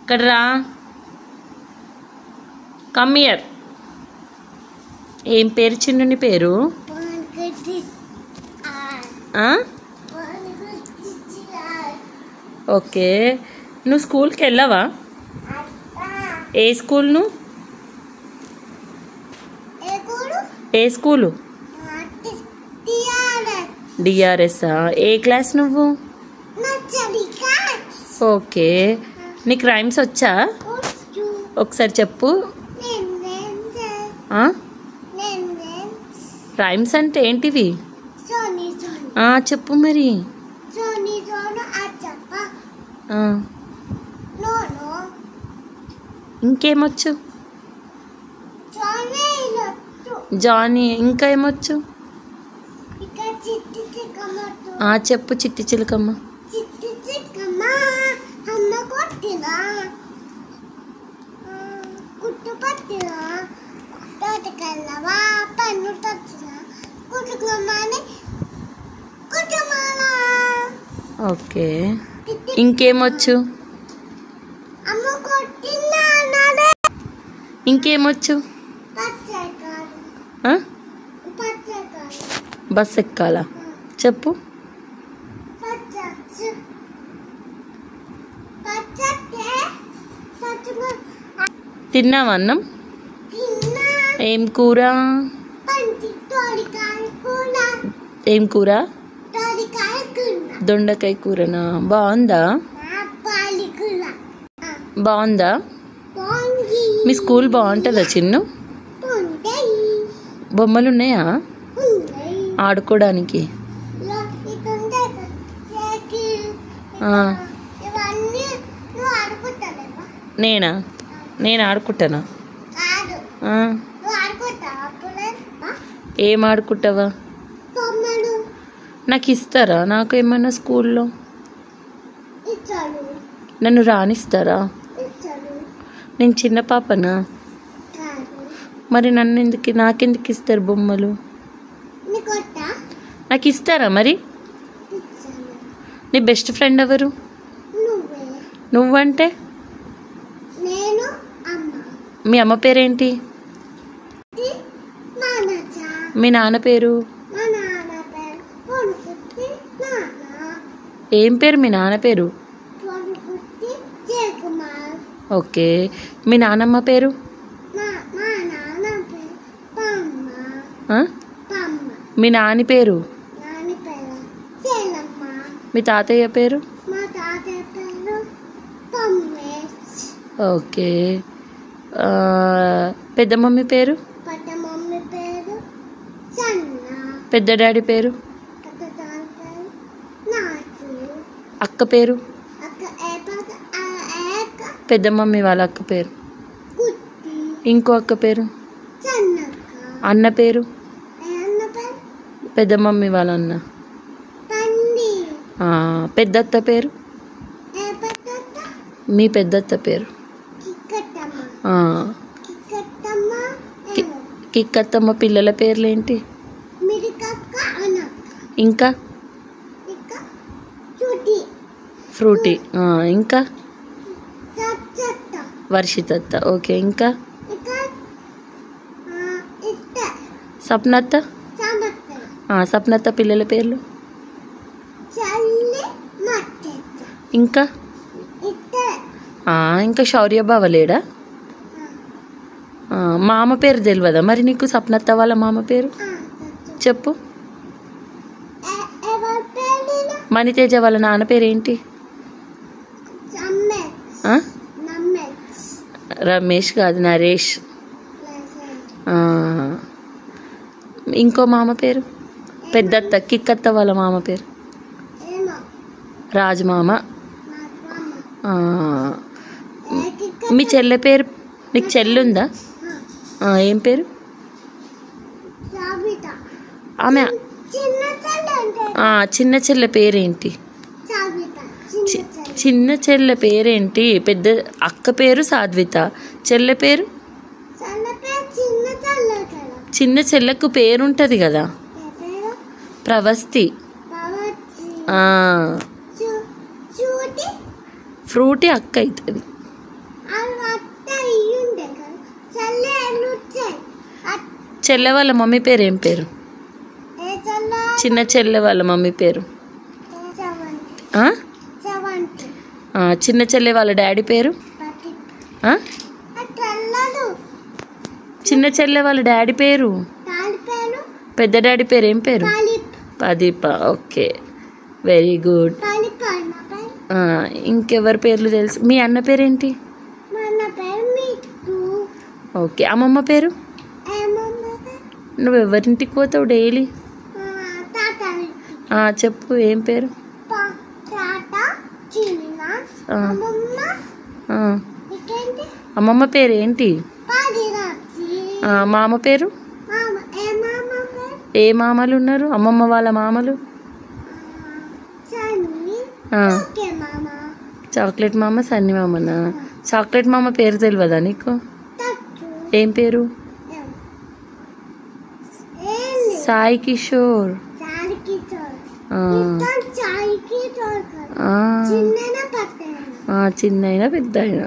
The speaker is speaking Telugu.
ఇక్కడ రా. Come here. ఏం పేరు చిన్నుని పేరు? ఓకే. నువ్వు స్కూల్కి వెళ్ళావా? ఏ స్కూల్ నువ్వు? ఏ స్కూలు? డిఆర్ఎస్ఆ. ఏ క్లాస్ నువ్వు? ఓకే. నీకు రైమ్స్ వచ్చా? ఒకసారి చెప్పు. రైమ్స్ అంటే ఏంటివి? చెప్పు మరి. ఇంకేమొచ్చు? జానీ. ఇంకా ఏమొచ్చు? చెప్పు. చిట్టి చిలకమ్మ. ఓకే. ఇంకేమొచ్చు? ఇంకేమొచ్చు? బస్ ఎక్కాలా? చెప్పు. తిన్నావా అన్నం? ఏం కూర? ఏం కూర? దొండకాయ కూరనా? బాగుందా? బాగుందా? మీ స్కూల్ బాగుంటుందా చిన్ను? బొమ్మలు ఉన్నాయా ఆడుకోవడానికి? నేను ఆడుకుంటానా? ఏం ఆడుకుంటావా? నాకు ఇస్తారా? నాకు ఏమన్నా స్కూల్లో నన్ను రానిస్తారా? నేను చిన్న పాపనా? మరి నన్ను నాకెందుకు ఇస్తారు బొమ్మలు? నాకు ఇస్తారా మరి? నీ బెస్ట్ ఫ్రెండ్ ఎవరు? నువ్వంటే? మీ అమ్మ పేరేంటి? మీ నాన్న పేరు? ఏం పేరు మీ నాన్న పేరు? ఓకే. మీ నాన్నమ్మ పేరు? మీ నాని పేరు? మీ తాతయ్య పేరు? ఓకే. పెద్ద మమ్మీ పేరు? పెద్ద డాడీ పేరు? అక్క పేరు? పెద్ద మమ్మీ వాళ్ళ అక్క పేరు? ఇంకో అక్క పేరు? అన్న పేరు? పెద్ద మమ్మీ వాళ్ళ అన్న? పెద్దత్త పేరు? మీ పెద్దత్త పేరు? కిక్కత్తమ్మ పిల్లల పేర్లేంటి? ఇంకా? ఫ్రూటీ. ఇంకా? వర్షితత్త. ఓకే. ఇంకా? సప్నత్త. సప్నత్త పిల్లల పేర్లు? ఇంకా? ఇంకా శౌర్య బావ లేడా? మామ పేరు తెలియదా మరి నీకు? సప్నత్త వాళ్ళ మామ పేరు చెప్పు. మణితేజ వాళ్ళ నాన్న పేరేంటి? రమేష్ కాదు, నరేష్. ఇంకో మామ పేరు? పెద్దత్త కిక్కత్త వాళ్ళ మామ పేరు? రాజమామ. మీ చెల్లె పేరు? నీకు చెల్లుందా? ఏం పేరు ఆమె? చిన్న చెల్లె పేరేంటి? చిన్న చెల్లె పేరేంటి? పెద్ద అక్క పేరు సాధ్విత, చెల్లె పేరు? చిన్న చెల్లెకు పేరుంటుంది కదా, ప్రవస్తి. ఫ్రూటీ అక్క అవుతుంది. చెల్లె వాళ్ళ మమ్మీ పేరు ఏం పేరు? చిన్న చెల్లె వాళ్ళ మమ్మీ పేరు? చిన్న చెల్లె వాళ్ళ డాడీ పేరు? చిన్న చెల్లె వాళ్ళ డాడీ పేరు? పెద్ద డాడీ పేరు ఏం పేరు? ప్రదీప. Okay, very good. ఇంకెవరి పేర్లు తెలుసు? మీ అన్న పేరేంటి? ఓకే. అమ్మమ్మ పేరు? నువ్వు ఎవరింటికి పోతావు డైలీ? చెప్పు, ఏం పేరు? అమ్మమ్మ పేరు ఏంటి? మామ పేరు? ఏ మామలు ఉన్నారు అమ్మమ్మ వాళ్ళ మామలు? చాక్లెట్ మామ, సన్నీ మామనా? చాక్లెట్ మామ పేరు తెలియదా నీకు? ఏం పేరు? సాయి కిషోర్. చిన్నైనా పెద్ద అయినా.